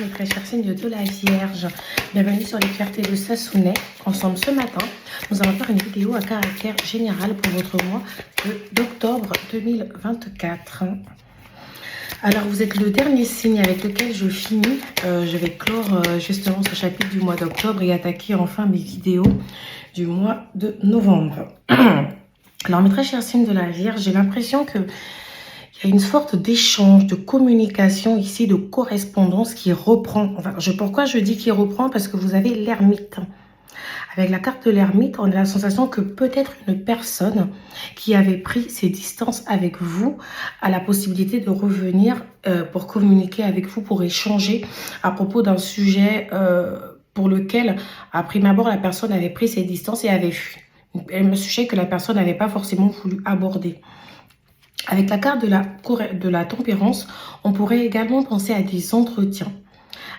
Mes très chers signes de la Vierge, bienvenue sur les clartés de Sassonet. Ensemble ce matin, nous allons faire une vidéo à caractère général pour votre mois d'octobre 2024. Alors vous êtes le dernier signe avec lequel je finis. Je vais clore justement ce chapitre du mois d'octobre et attaquer enfin mes vidéos du mois de novembre. Alors mes très chers signes de la Vierge, j'ai l'impression que il y a une sorte d'échange, de communication ici, de correspondance qui reprend. Enfin, pourquoi je dis qu'il reprend? Parce que vous avez l'ermite. Avec la carte de l'ermite, on a la sensation que peut-être une personne qui avait pris ses distances avec vous a la possibilité de revenir pour communiquer avec vous, pour échanger à propos d'un sujet pour lequel, à prime abord, la personne avait pris ses distances et avait fui. Un sujet que la personne n'avait pas forcément voulu aborder. Avec la carte de la tempérance, on pourrait également penser à des entretiens,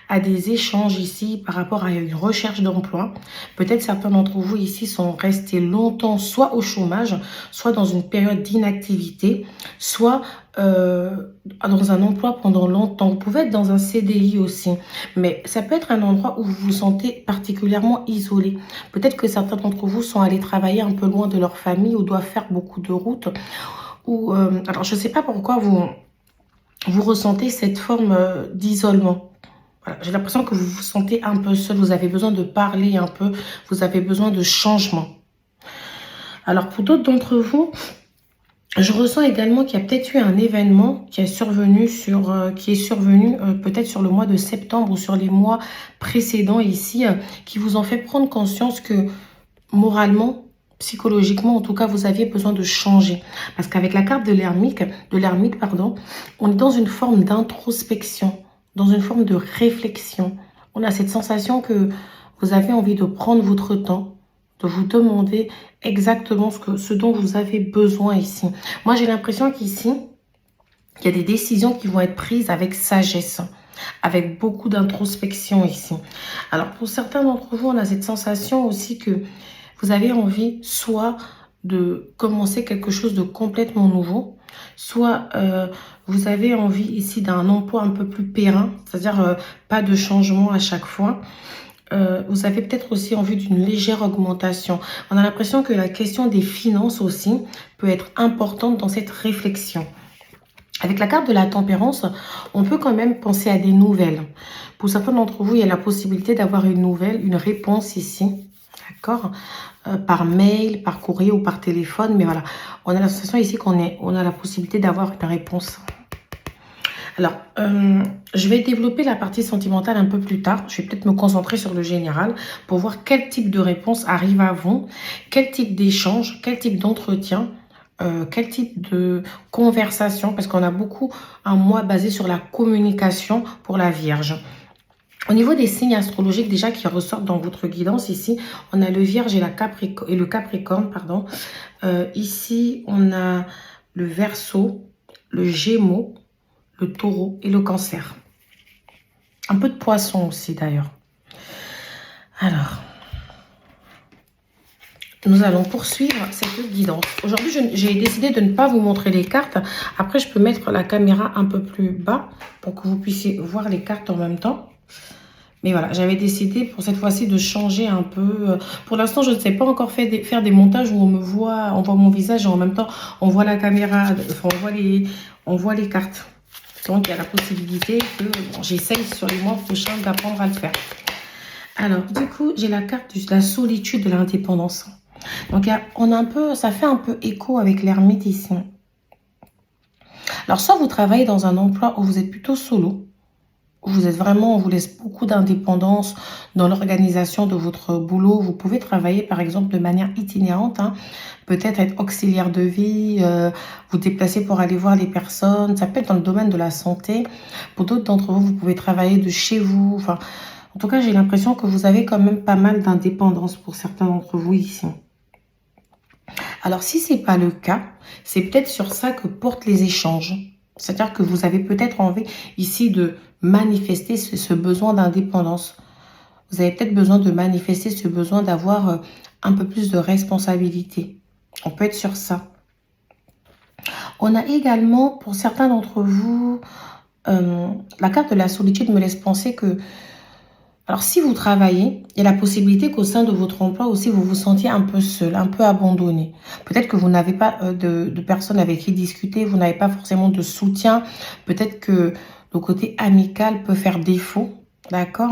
à des échanges ici par rapport à une recherche d'emploi. Peut-être certains d'entre vous ici sont restés longtemps soit au chômage, soit dans une période d'inactivité, soit dans un emploi pendant longtemps. Vous pouvez être dans un CDI aussi, mais ça peut être un endroit où vous vous sentez particulièrement isolé. Peut-être que certains d'entre vous sont allés travailler un peu loin de leur famille ou doivent faire beaucoup de routes. Alors, je ne sais pas pourquoi vous ressentez cette forme d'isolement. Voilà, j'ai l'impression que vous vous sentez un peu seul, vous avez besoin de parler un peu, vous avez besoin de changement. Alors, pour d'autres d'entre vous, je ressens également qu'il y a peut-être eu un événement qui est survenu, peut-être sur le mois de septembre ou sur les mois précédents ici, qui vous ont fait prendre conscience que moralement, psychologiquement, en tout cas, vous aviez besoin de changer. Parce qu'avec la carte de l'ermite, on est dans une forme d'introspection, dans une forme de réflexion. On a cette sensation que vous avez envie de prendre votre temps, de vous demander exactement ce dont vous avez besoin ici. Moi, j'ai l'impression qu'ici, il y a des décisions qui vont être prises avec sagesse, avec beaucoup d'introspection ici. Alors, pour certains d'entre vous, on a cette sensation aussi que vous avez envie soit de commencer quelque chose de complètement nouveau, soit vous avez envie ici d'un emploi un peu plus périn, c'est-à-dire pas de changement à chaque fois. Vous avez peut-être aussi envie d'une légère augmentation. On a l'impression que la question des finances aussi peut être importante dans cette réflexion. Avec la carte de la tempérance, on peut quand même penser à des nouvelles. Pour certains d'entre vous, il y a la possibilité d'avoir une nouvelle, une réponse ici. D'accord, par mail, par courrier ou par téléphone. Mais voilà, on a la sensation ici on a la possibilité d'avoir une réponse. Alors, je vais développer la partie sentimentale un peu plus tard. Je vais peut-être me concentrer sur le général pour voir quel type de réponse arrive à vous, quel type d'échange, quel type d'entretien, quel type de conversation. Parce qu'on a beaucoup un mois basé sur la communication pour la Vierge. Au niveau des signes astrologiques déjà qui ressortent dans votre guidance, ici, on a le Vierge et le Capricorne. Pardon. Ici, on a le Verseau, le Gémeaux, le Taureau et le Cancer. Un peu de Poisson aussi d'ailleurs. Alors, nous allons poursuivre cette guidance. Aujourd'hui, j'ai décidé de ne pas vous montrer les cartes. Après, je peux mettre la caméra un peu plus bas pour que vous puissiez voir les cartes en même temps. Mais voilà, j'avais décidé pour cette fois-ci de changer un peu. Pour l'instant, je ne sais pas encore faire des montages où on voit mon visage et en même temps, on voit la caméra, enfin, on voit les cartes. Donc, il y a la possibilité que j'essaye sur les mois prochains d'apprendre à le faire. Alors, du coup, j'ai la carte de la solitude de l'indépendance. Donc, ça fait un peu écho avec l'ermite ici. Alors, soit vous travaillez dans un emploi où vous êtes plutôt solo, on vous laisse beaucoup d'indépendance dans l'organisation de votre boulot. Vous pouvez travailler par exemple de manière itinérante, hein. Peut-être être auxiliaire de vie, vous déplacer pour aller voir les personnes. Ça peut être dans le domaine de la santé. Pour d'autres d'entre vous, vous pouvez travailler de chez vous. Enfin, en tout cas, j'ai l'impression que vous avez quand même pas mal d'indépendance pour certains d'entre vous ici. Alors, si ce n'est pas le cas, c'est peut-être sur ça que portent les échanges. C'est-à-dire que vous avez peut-être envie ici de manifester ce besoin d'indépendance. Vous avez peut-être besoin de manifester ce besoin d'avoir un peu plus de responsabilité. On peut être sur ça. On a également, pour certains d'entre vous, La carte de la solitude me laisse penser que, alors si vous travaillez, il y a la possibilité qu'au sein de votre emploi aussi, vous vous sentiez un peu seul, un peu abandonné. Peut-être que vous n'avez pas de personnes avec qui discuter, vous n'avez pas forcément de soutien. Peut-être que le côté amical peut faire défaut, d'accord?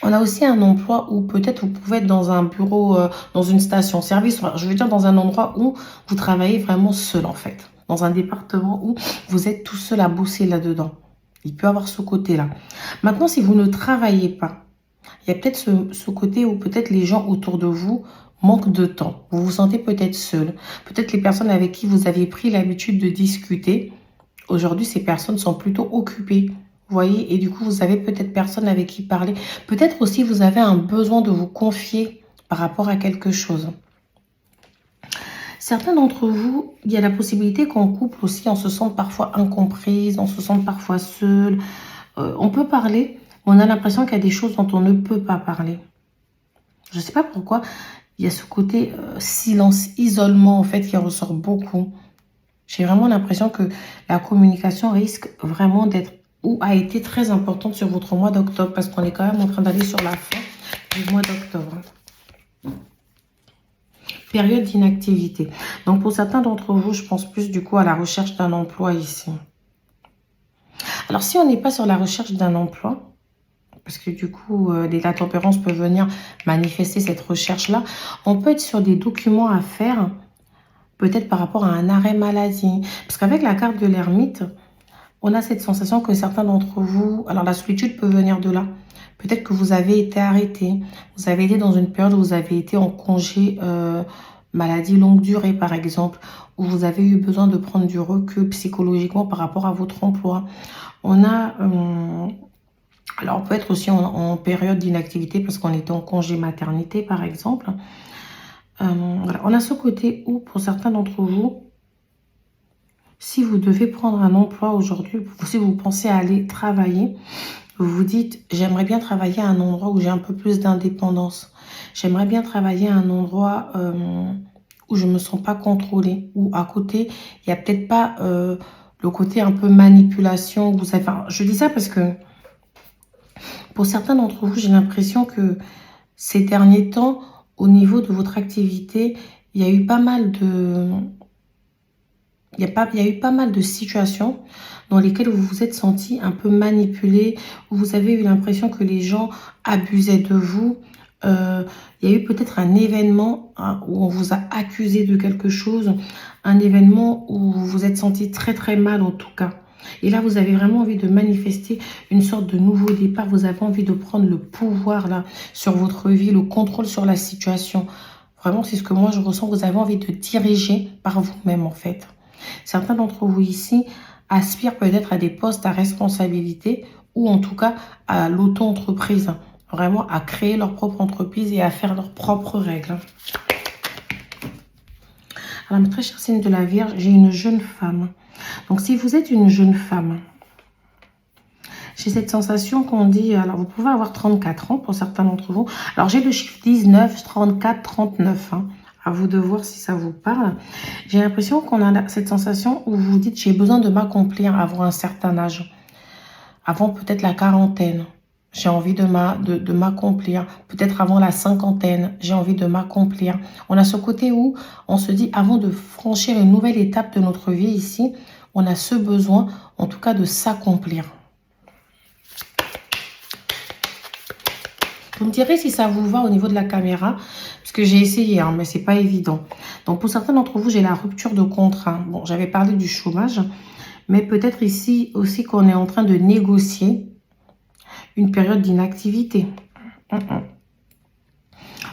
On a aussi un emploi où peut-être vous pouvez être dans un bureau, dans une station-service, enfin, je veux dire dans un endroit où vous travaillez vraiment seul en fait. Dans un département où vous êtes tout seul à bosser là-dedans. Il peut y avoir ce côté-là. Maintenant, si vous ne travaillez pas, il y a peut-être ce côté où peut-être les gens autour de vous manquent de temps. Vous vous sentez peut-être seul. Peut-être les personnes avec qui vous aviez pris l'habitude de discuter, aujourd'hui, ces personnes sont plutôt occupées. Vous voyez, et du coup, vous avez peut-être personne avec qui parler. Peut-être aussi, vous avez un besoin de vous confier par rapport à quelque chose. Certains d'entre vous, il y a la possibilité qu'en couple aussi, on se sente parfois incomprise, on se sente parfois seul. On peut parler, mais on a l'impression qu'il y a des choses dont on ne peut pas parler. Je ne sais pas pourquoi, il y a ce côté silence, isolement, en fait, qui ressort beaucoup. J'ai vraiment l'impression que la communication risque vraiment d'être ou a été très importante sur votre mois d'octobre, parce qu'on est quand même en train d'aller sur la fin du mois d'octobre. Période d'inactivité. Donc, pour certains d'entre vous, je pense plus du coup à la recherche d'un emploi ici. Alors, si on n'est pas sur la recherche d'un emploi, parce que du coup, la tempérance peut venir manifester cette recherche-là, on peut être sur des documents à faire, peut-être par rapport à un arrêt maladie. Parce qu'avec la carte de l'ermite, on a cette sensation que certains d'entre vous... Alors, la solitude peut venir de là. Peut-être que vous avez été arrêté. Vous avez été dans une période où vous avez été en congé maladie longue durée, par exemple. Où vous avez eu besoin de prendre du recul psychologiquement par rapport à votre emploi. On a... alors, on peut être aussi en période d'inactivité parce qu'on était en congé maternité, par exemple. Voilà. On a ce côté où, pour certains d'entre vous, si vous devez prendre un emploi aujourd'hui, si vous pensez à aller travailler, vous vous dites, j'aimerais bien travailler à un endroit où j'ai un peu plus d'indépendance. J'aimerais bien travailler à un endroit où je ne me sens pas contrôlée. Où à côté, il n'y a peut-être pas le côté un peu manipulation. Vous avez... Enfin, je dis ça parce que pour certains d'entre vous, j'ai l'impression que ces derniers temps, au niveau de votre activité, il y a eu pas mal de... Il y a eu pas mal de situations dans lesquelles vous vous êtes senti un peu manipulé, où vous avez eu l'impression que les gens abusaient de vous. Il y a eu peut-être un événement où on vous a accusé de quelque chose, un événement où vous vous êtes senti très très mal en tout cas. Et là, vous avez vraiment envie de manifester une sorte de nouveau départ. Vous avez envie de prendre le pouvoir là sur votre vie, le contrôle sur la situation. Vraiment, c'est ce que moi je ressens. Vous avez envie de diriger par vous-même en fait. Certains d'entre vous ici aspirent peut-être à des postes à responsabilité ou en tout cas à l'auto-entreprise. Vraiment à créer leur propre entreprise et à faire leurs propres règles. Alors, mes très chers signes de la Vierge, j'ai une jeune femme. Donc, si vous êtes une jeune femme, j'ai cette sensation qu'on dit... Alors, vous pouvez avoir 34 ans pour certains d'entre vous. Alors, j'ai le chiffre 19, 34, 39. Hein. À vous de voir si ça vous parle. J'ai l'impression qu'on a cette sensation où vous vous dites, j'ai besoin de m'accomplir avant un certain âge. Avant peut-être la quarantaine. J'ai envie de m'accomplir. Peut-être avant la cinquantaine, j'ai envie de m'accomplir. On a ce côté où on se dit, avant de franchir une nouvelle étape de notre vie ici, on a ce besoin, en tout cas, de s'accomplir. Vous me direz si ça vous va au niveau de la caméra, parce que j'ai essayé, hein, mais c'est pas évident. Donc, pour certains d'entre vous, j'ai la rupture de contrat. Bon, j'avais parlé du chômage, mais peut-être ici aussi qu'on est en train de négocier une période d'inactivité.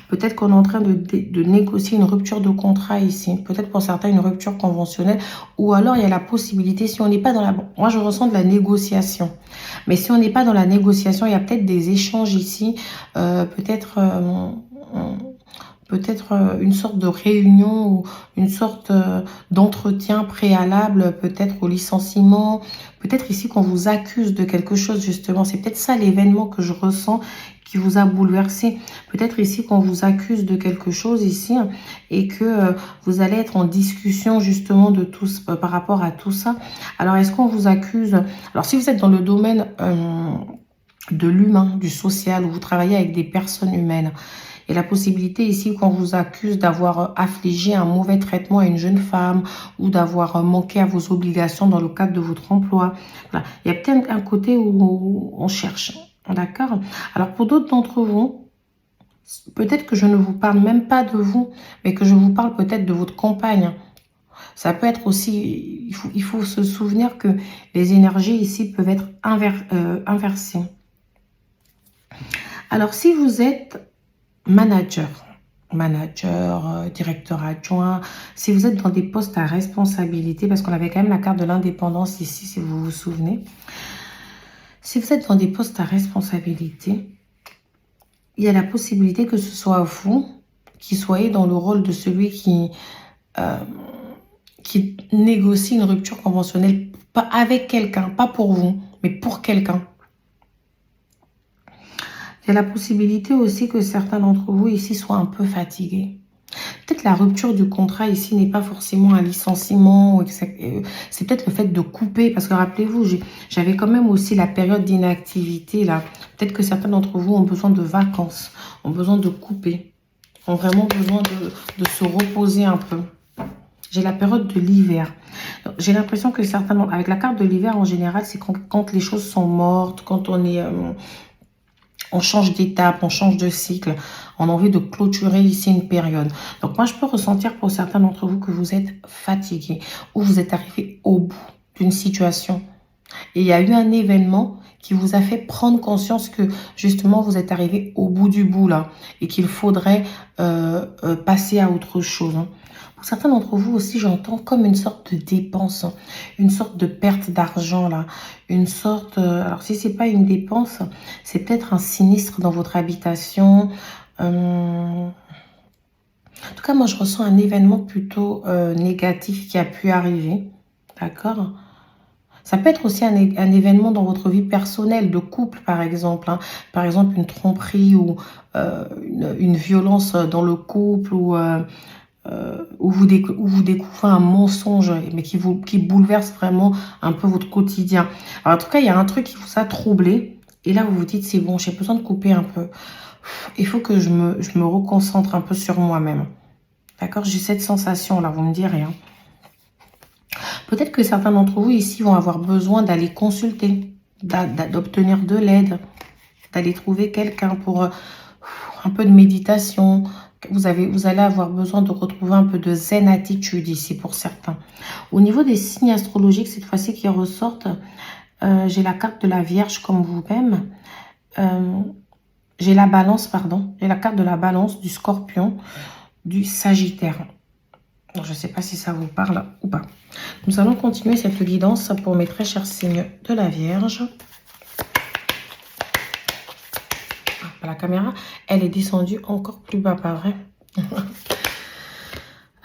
Peut-être qu'on est en train de négocier une rupture de contrat ici. Peut-être pour certains une rupture conventionnelle. Ou alors il y a la possibilité, si on n'est pas dans la... Moi je ressens de la négociation. Mais si on n'est pas dans la négociation, il y a peut-être des échanges ici. Peut-être peut-être une sorte de réunion ou une sorte d'entretien préalable, peut-être au licenciement. Peut-être ici qu'on vous accuse de quelque chose, justement. C'est peut-être ça l'événement que je ressens qui vous a bouleversé. Peut-être ici qu'on vous accuse de quelque chose ici et que vous allez être en discussion justement de tout par rapport à tout ça. Alors, est-ce qu'on vous accuse? Alors, si vous êtes dans le domaine de l'humain, du social, où vous travaillez avec des personnes humaines, et la possibilité ici qu'on vous accuse d'avoir affligé un mauvais traitement à une jeune femme ou d'avoir manqué à vos obligations dans le cadre de votre emploi. Voilà. Il y a peut-être un côté où on cherche. D'accord? Alors, pour d'autres d'entre vous, peut-être que je ne vous parle même pas de vous, mais que je vous parle peut-être de votre compagne. Ça peut être aussi, il faut se souvenir que les énergies ici peuvent être inversées. Alors, si vous êtes manager, directeur adjoint, si vous êtes dans des postes à responsabilité, parce qu'on avait quand même la carte de l'indépendance ici, si vous vous souvenez. Si vous êtes dans des postes à responsabilité, il y a la possibilité que ce soit vous qui soyez dans le rôle de celui qui négocie une rupture conventionnelle, pas avec quelqu'un, pas pour vous, mais pour quelqu'un. Il y a la possibilité aussi que certains d'entre vous ici soient un peu fatigués. Peut-être la rupture du contrat ici n'est pas forcément un licenciement. C'est peut-être le fait de couper. Parce que rappelez-vous, j'avais quand même aussi la période d'inactivité là. Peut-être que certains d'entre vous ont besoin de vacances, ont besoin de couper, ont vraiment besoin de se reposer un peu. J'ai la période de l'hiver. J'ai l'impression que certains, avec la carte de l'hiver en général, c'est quand les choses sont mortes, quand on est... on change d'étape, on change de cycle. On a envie de clôturer ici une période. Donc moi, je peux ressentir pour certains d'entre vous que vous êtes fatigués ou vous êtes arrivé au bout d'une situation. Et il y a eu un événement qui vous a fait prendre conscience que justement, vous êtes arrivé au bout du bout là et qu'il faudrait passer à autre chose. Pour certains d'entre vous aussi, j'entends comme une sorte de dépense, une sorte de perte d'argent là, une sorte... alors si c'est pas une dépense, c'est peut-être un sinistre dans votre habitation. En tout cas, moi je ressens un événement plutôt négatif qui a pu arriver, d'accord? Ça peut être aussi un événement dans votre vie personnelle, de couple par exemple. Par exemple, une tromperie ou une violence dans le couple ou... où vous découvrez un mensonge, mais qui bouleverse vraiment un peu votre quotidien. Alors, en tout cas, il y a un truc qui vous a troublé. Et là, vous vous dites, c'est bon, j'ai besoin de couper un peu. Il faut que je me reconcentre un peu sur moi-même. D'accord? J'ai cette sensation-là, vous me direz. Hein. Peut-être que certains d'entre vous ici vont avoir besoin d'aller consulter, d'obtenir de l'aide, d'aller trouver quelqu'un pour un peu de méditation. Vous allez avoir besoin de retrouver un peu de zen attitude ici pour certains. Au niveau des signes astrologiques, cette fois-ci qui ressortent, j'ai la carte de la Vierge comme vous-même. J'ai la Balance, pardon. J'ai la carte de la Balance, du Scorpion, du Sagittaire. Donc, je ne sais pas si ça vous parle ou pas. Nous allons continuer cette guidance pour mes très chers signes de la Vierge. La caméra, elle est descendue encore plus bas, pas vrai?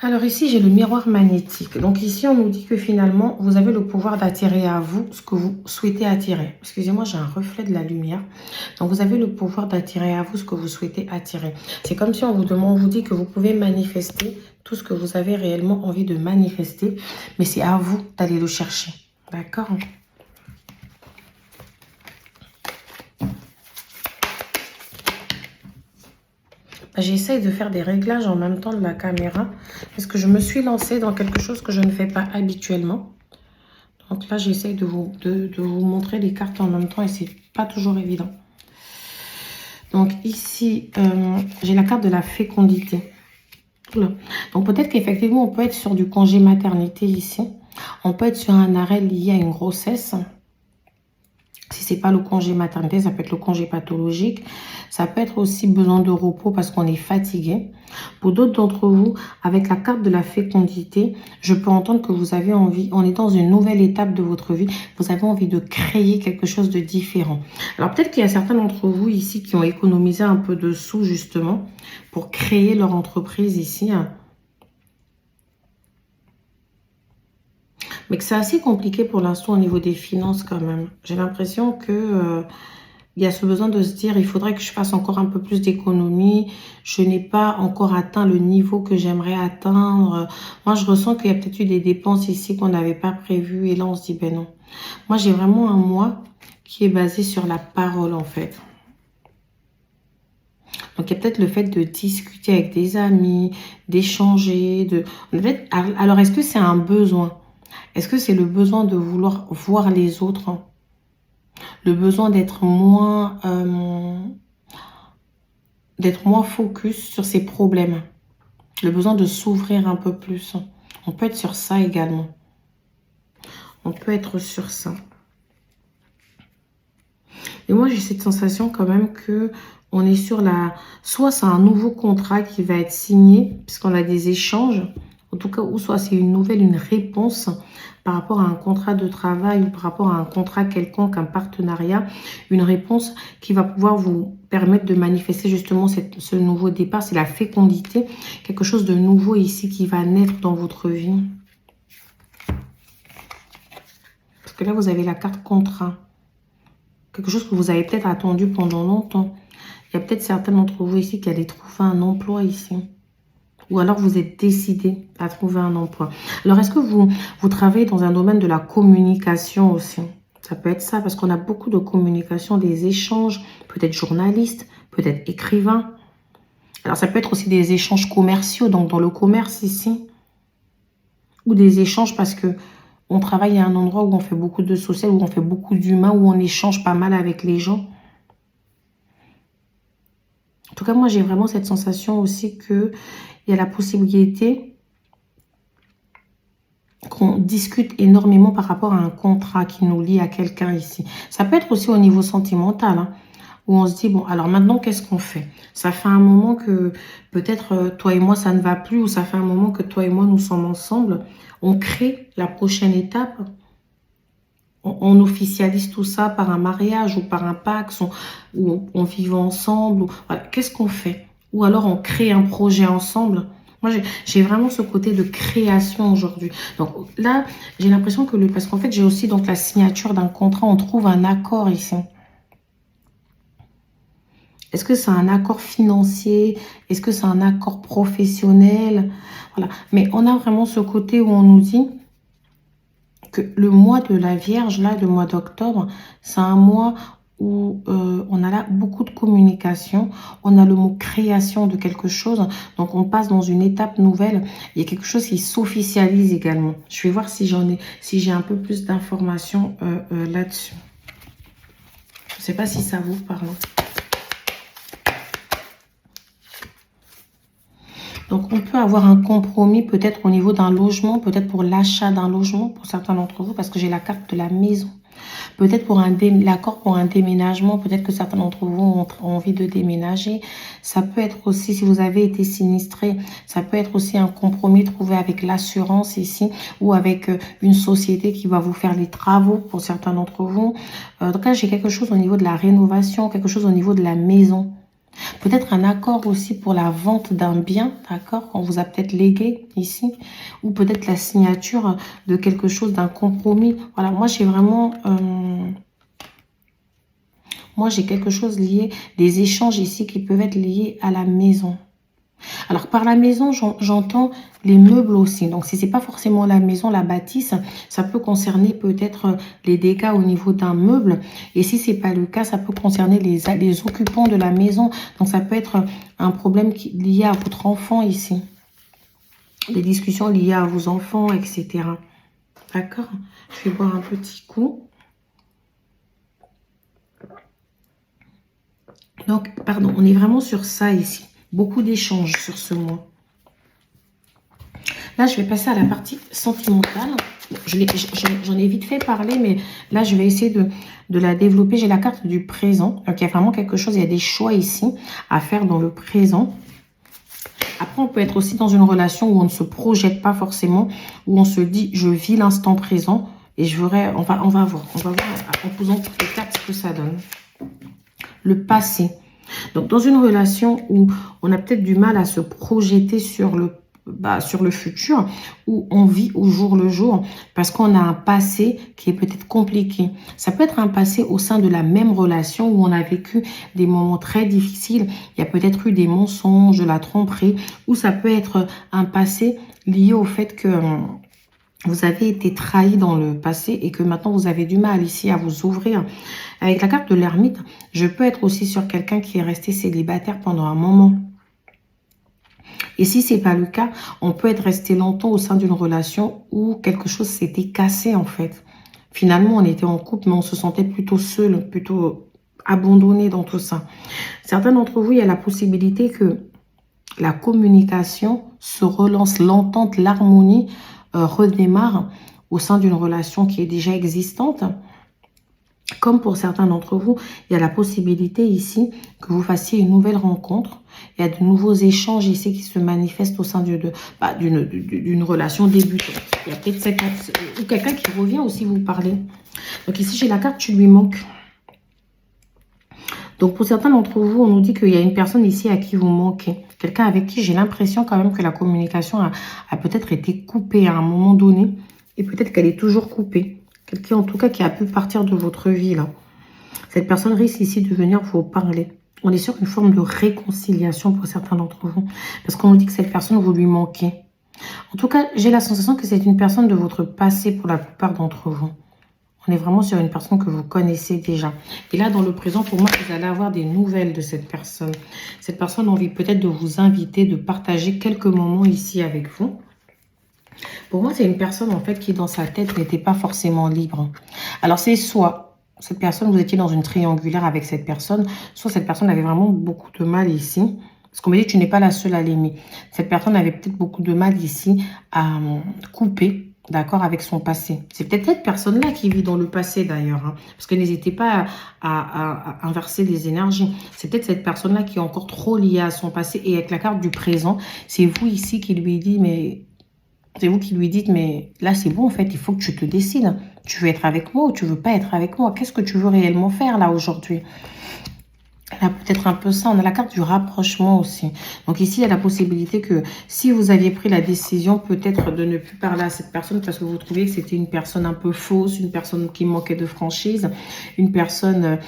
Alors ici, j'ai le miroir magnétique. Donc ici, on nous dit que finalement, vous avez le pouvoir d'attirer à vous ce que vous souhaitez attirer. Excusez-moi, j'ai un reflet de la lumière. Donc vous avez le pouvoir d'attirer à vous ce que vous souhaitez attirer. C'est comme si on vous dit que vous pouvez manifester tout ce que vous avez réellement envie de manifester. Mais c'est à vous d'aller le chercher. D'accord ? J'essaye de faire des réglages en même temps de la caméra parce que je me suis lancée dans quelque chose que je ne fais pas habituellement. Donc là, j'essaye de vous montrer les cartes en même temps et c'est pas toujours évident. Donc ici, j'ai la carte de la fécondité. Donc peut-être qu'effectivement, on peut être sur du congé maternité ici. On peut être sur un arrêt lié à une grossesse. Si ce n'est pas le congé maternité, ça peut être le congé pathologique. Ça peut être aussi besoin de repos parce qu'on est fatigué. Pour d'autres d'entre vous, avec la carte de la fécondité, je peux entendre que vous avez envie, on est dans une nouvelle étape de votre vie, vous avez envie de créer quelque chose de différent. Alors peut-être qu'il y a certains d'entre vous ici qui ont économisé un peu de sous justement pour créer leur entreprise ici. Mais que c'est assez compliqué pour l'instant au niveau des finances quand même. J'ai l'impression que il y a ce besoin de se dire, il faudrait que je fasse encore un peu plus d'économies. Je n'ai pas encore atteint le niveau que j'aimerais atteindre. Moi, je ressens qu'il y a peut-être eu des dépenses ici qu'on n'avait pas prévues. Et là, on se dit, ben non. Moi, j'ai vraiment un moi qui est basé sur la parole, en fait. Donc, il y a peut-être le fait de discuter avec des amis, d'échanger. Alors, est-ce que c'est un besoin? Est-ce que c'est le besoin de vouloir voir les autres? Le besoin d'être moins focus sur ses problèmes. Le besoin de s'ouvrir un peu plus. On peut être sur ça également. On peut être sur ça. Et moi, j'ai cette sensation quand même que on est sur la... Soit c'est un nouveau contrat qui va être signé, puisqu'on a des échanges, en tout cas, ou soit c'est une réponse par rapport à un contrat de travail ou par rapport à un contrat quelconque, un partenariat, une réponse qui va pouvoir vous permettre de manifester justement ce nouveau départ. C'est la fécondité, quelque chose de nouveau ici qui va naître dans votre vie. Parce que là, vous avez la carte contrat. Quelque chose que vous avez peut-être attendu pendant longtemps. Il y a peut-être certains d'entre vous ici qui allaient trouver un emploi ici. Ou alors vous êtes décidé à trouver un emploi. Alors est-ce que vous travaillez dans un domaine de la communication aussi? Ça peut être ça parce qu'on a beaucoup de communication, des échanges, peut-être journaliste, peut-être écrivain. Alors ça peut être aussi des échanges commerciaux, donc dans le commerce ici. Ou des échanges parce que on travaille à un endroit où on fait beaucoup de social, où on fait beaucoup d'humain, où on échange pas mal avec les gens. En tout cas, moi, j'ai vraiment cette sensation aussi qu'il y a la possibilité qu'on discute énormément par rapport à un contrat qui nous lie à quelqu'un ici. Ça peut être aussi au niveau sentimental, hein, où on se dit, bon, alors maintenant, qu'est-ce qu'on fait? Ça fait un moment que peut-être toi et moi, ça ne va plus, ou ça fait un moment que toi et moi, nous sommes ensemble. On crée la prochaine étape. On officialise tout ça par un mariage ou par un pacte, ou on vit ensemble. Voilà. Qu'est-ce qu'on fait? Ou alors on crée un projet ensemble. Moi, j'ai vraiment ce côté de création aujourd'hui. Donc là, j'ai l'impression que parce qu'en fait, j'ai aussi donc la signature d'un contrat. On trouve un accord ici. Est-ce que c'est un accord financier? Est-ce que c'est un accord professionnel? Voilà. Mais on a vraiment ce côté où on nous dit que le mois de la Vierge, là, le mois d'octobre, c'est un mois où on a là beaucoup de communication, on a le mot création de quelque chose, donc on passe dans une étape nouvelle. Il y a quelque chose qui s'officialise également. Je vais voir si j'ai un peu plus d'informations là-dessus. Je ne sais pas si ça vous parle. Donc, on peut avoir un compromis peut-être au niveau d'un logement, peut-être pour l'achat d'un logement pour certains d'entre vous, parce que j'ai la carte de la maison. Peut-être pour l'accord pour un déménagement, peut-être que certains d'entre vous ont envie de déménager. Ça peut être aussi, si vous avez été sinistré, ça peut être aussi un compromis trouvé avec l'assurance ici ou avec une société qui va vous faire les travaux pour certains d'entre vous. En tout cas, j'ai quelque chose au niveau de la rénovation, quelque chose au niveau de la maison. Peut-être un accord aussi pour la vente d'un bien, d'accord, qu'on vous a peut-être légué ici. Ou peut-être la signature de quelque chose, d'un compromis. Voilà, moi j'ai vraiment... moi j'ai quelque chose lié, des échanges ici qui peuvent être liés à la maison. Alors, par la maison, j'entends les meubles aussi. Donc, si ce n'est pas forcément la maison, la bâtisse, ça peut concerner peut-être les dégâts au niveau d'un meuble. Et si ce n'est pas le cas, ça peut concerner les occupants de la maison. Donc, ça peut être un problème lié à votre enfant ici. Des discussions liées à vos enfants, etc. D'accord? Je vais boire un petit coup. Donc, pardon, on est vraiment sur ça ici. Beaucoup d'échanges sur ce mois. Là, je vais passer à la partie sentimentale. J'en ai vite fait parler, mais là, je vais essayer de la développer. J'ai la carte du présent. Donc, il y a vraiment quelque chose, il y a des choix ici à faire dans le présent. Après, on peut être aussi dans une relation où on ne se projette pas forcément, où on se dit, je vis l'instant présent. Et je voudrais, on va voir en posant toutes les cartes ce que ça donne. Le passé. Donc, dans une relation où on a peut-être du mal à se projeter sur le futur, où on vit au jour le jour, parce qu'on a un passé qui est peut-être compliqué. Ça peut être un passé au sein de la même relation où on a vécu des moments très difficiles. Il y a peut-être eu des mensonges, de la tromperie, ou ça peut être un passé lié au fait que vous avez été trahi dans le passé et que maintenant vous avez du mal ici à vous ouvrir. Avec la carte de l'ermite, je peux être aussi sur quelqu'un qui est resté célibataire pendant un moment. Et si ce n'est pas le cas, on peut être resté longtemps au sein d'une relation où quelque chose s'était cassé en fait. Finalement, on était en couple, mais on se sentait plutôt seul, plutôt abandonné dans tout ça. Certains d'entre vous, il y a la possibilité que la communication se relance, l'entente, l'harmonie redémarre au sein d'une relation qui est déjà existante. Comme pour certains d'entre vous, il y a la possibilité ici que vous fassiez une nouvelle rencontre. Il y a de nouveaux échanges ici qui se manifestent au sein d'une relation débutante. Il y a peut-être ou quelqu'un qui revient aussi vous parler. Donc ici, j'ai la carte « Tu lui manques ». Donc pour certains d'entre vous, on nous dit qu'il y a une personne ici à qui vous manquez. Quelqu'un avec qui j'ai l'impression quand même que la communication a peut-être été coupée à un moment donné. Et peut-être qu'elle est toujours coupée. Quelqu'un en tout cas qui a pu partir de votre vie là. Cette personne risque ici de venir vous parler. On est sur une forme de réconciliation pour certains d'entre vous. Parce qu'on nous dit que cette personne, vous lui manquez. En tout cas, j'ai la sensation que c'est une personne de votre passé pour la plupart d'entre vous. On est vraiment sur une personne que vous connaissez déjà. Et là, dans le présent, pour moi, vous allez avoir des nouvelles de cette personne. Cette personne a envie peut-être de vous inviter, de partager quelques moments ici avec vous. Pour moi, c'est une personne, en fait, qui, dans sa tête, n'était pas forcément libre. Alors, c'est soit cette personne, vous étiez dans une triangulaire avec cette personne, soit cette personne avait vraiment beaucoup de mal ici. Parce qu'on me dit que tu n'es pas la seule à l'aimer. Cette personne avait peut-être beaucoup de mal ici à couper, d'accord, avec son passé. C'est peut-être cette personne-là qui vit dans le passé, d'ailleurs. Hein, parce que n'hésitez pas à inverser les énergies. C'est peut-être cette personne-là qui est encore trop liée à son passé. Et avec la carte du présent, c'est vous ici qui lui dit, mais... C'est vous qui lui dites, mais là, c'est bon, en fait, il faut que tu te décides. Tu veux être avec moi ou tu veux pas être avec moi? Qu'est-ce que tu veux réellement faire, là, aujourd'hui? Elle a peut-être un peu ça. On a la carte du rapprochement aussi. Donc ici, il y a la possibilité que si vous aviez pris la décision, peut-être de ne plus parler à cette personne parce que vous trouviez que c'était une personne un peu fausse, une personne qui manquait de franchise, une personne...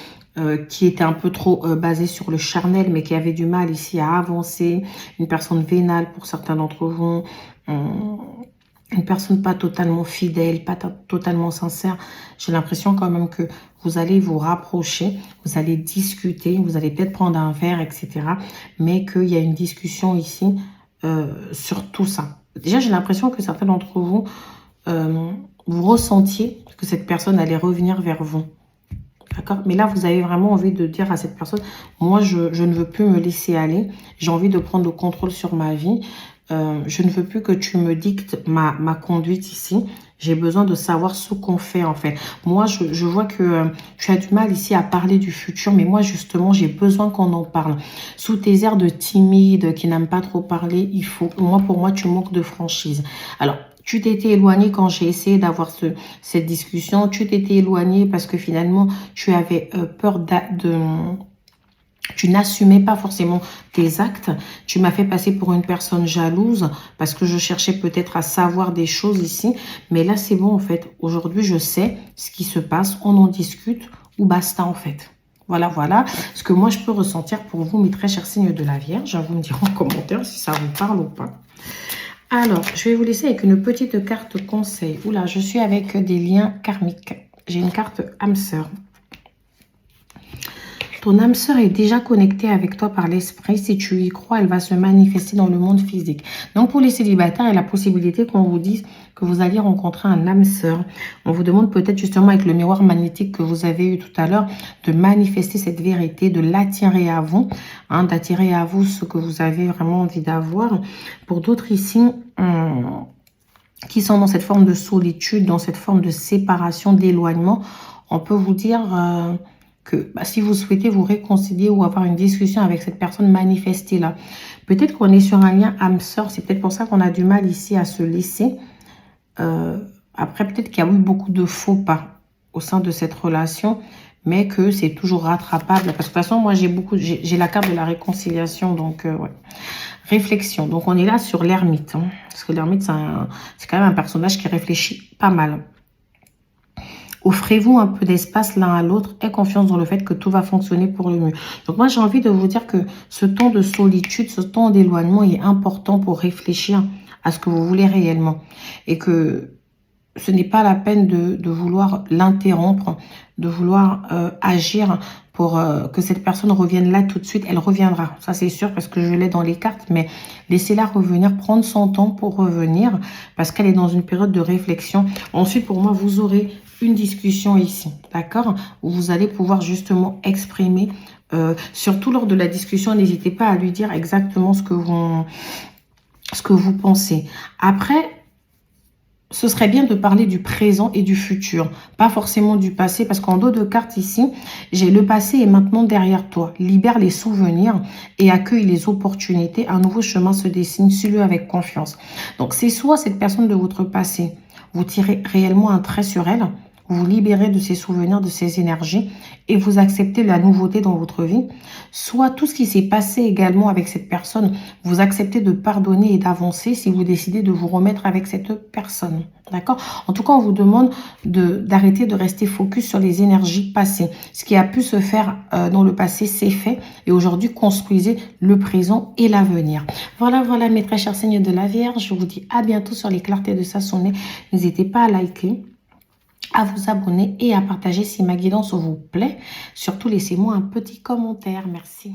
qui était un peu trop basée sur le charnel, mais qui avait du mal ici à avancer. Une personne vénale pour certains d'entre vous. Une personne pas totalement fidèle, pas totalement sincère. J'ai l'impression quand même que vous allez vous rapprocher, vous allez discuter, vous allez peut-être prendre un verre, etc. Mais qu'il y a une discussion ici sur tout ça. Déjà, j'ai l'impression que certains d'entre vous, vous ressentiez que cette personne allait revenir vers vous. D'accord? Mais là, vous avez vraiment envie de dire à cette personne, moi, je ne veux plus me laisser aller. J'ai envie de prendre le contrôle sur ma vie. Je ne veux plus que tu me dictes ma conduite ici. J'ai besoin de savoir ce qu'on fait, en fait. Moi, je vois que tu as du mal ici à parler du futur. Mais moi, justement, j'ai besoin qu'on en parle. Sous tes airs de timide, qui n'aime pas trop parler, il faut... pour moi, tu manques de franchise. Alors, tu t'étais éloigné quand j'ai essayé d'avoir cette discussion. Tu t'étais éloigné parce que finalement, tu avais peur tu n'assumais pas forcément tes actes. Tu m'as fait passer pour une personne jalouse parce que je cherchais peut-être à savoir des choses ici. Mais là, c'est bon en fait. Aujourd'hui, je sais ce qui se passe. On en discute ou basta en fait. Voilà, voilà ce que moi, je peux ressentir pour vous, mes très chers signes de la Vierge. Vous me direz en commentaire si ça vous parle ou pas. Alors, je vais vous laisser avec une petite carte conseil. Oula, je suis avec des liens karmiques. J'ai une carte âme sœur. Ton âme sœur est déjà connectée avec toi par l'esprit. Si tu y crois, elle va se manifester dans le monde physique. Donc, pour les célibataires, il y a la possibilité qu'on vous dise que vous alliez rencontrer un âme sœur. On vous demande peut-être justement avec le miroir magnétique que vous avez eu tout à l'heure de manifester cette vérité, de l'attirer à vous, hein, d'attirer à vous ce que vous avez vraiment envie d'avoir. Pour d'autres ici, qui sont dans cette forme de solitude, dans cette forme de séparation, d'éloignement, on peut vous dire que si vous souhaitez vous réconcilier ou avoir une discussion avec cette personne, manifestez-la. Peut-être qu'on est sur un lien âme-sœur, c'est peut-être pour ça qu'on a du mal ici à se laisser. Après, peut-être qu'il y a eu beaucoup de faux pas au sein de cette relation, mais que c'est toujours rattrapable. Parce que de toute façon, moi, j'ai la carte de la réconciliation, donc ouais. Réflexion. Donc, on est là sur l'ermite. Hein, parce que l'ermite, c'est quand même un personnage qui réfléchit pas mal. Offrez-vous un peu d'espace l'un à l'autre et confiance dans le fait que tout va fonctionner pour le mieux. Donc, moi, j'ai envie de vous dire que ce temps de solitude, ce temps d'éloignement est important pour réfléchir à ce que vous voulez réellement. Et que ce n'est pas la peine de vouloir l'interrompre, de vouloir agir pour que cette personne revienne là tout de suite. Elle reviendra, ça c'est sûr, parce que je l'ai dans les cartes, mais laissez-la revenir, prendre son temps pour revenir, parce qu'elle est dans une période de réflexion. Ensuite, pour moi, vous aurez une discussion ici, d'accord, où vous allez pouvoir justement exprimer, surtout lors de la discussion, n'hésitez pas à lui dire exactement ce que vous pensez. Après, ce serait bien de parler du présent et du futur, pas forcément du passé, parce qu'en dos de cartes ici, j'ai le passé est maintenant derrière toi. Libère les souvenirs et accueille les opportunités. Un nouveau chemin se dessine, suis-le avec confiance. Donc, c'est soit cette personne de votre passé, vous tirez réellement un trait sur elle, vous libérez de ces souvenirs, de ces énergies et vous acceptez la nouveauté dans votre vie. Soit tout ce qui s'est passé également avec cette personne, vous acceptez de pardonner et d'avancer si vous décidez de vous remettre avec cette personne. D'accord? En tout cas, on vous demande d'arrêter de rester focus sur les énergies passées. Ce qui a pu se faire dans le passé, c'est fait. Et aujourd'hui, construisez le présent et l'avenir. Voilà, voilà mes très chers signes de la Vierge. Je vous dis à bientôt sur les clartés de Sassonet. N'hésitez pas à liker, à vous abonner et à partager si ma guidance vous plaît. Surtout, laissez-moi un petit commentaire. Merci.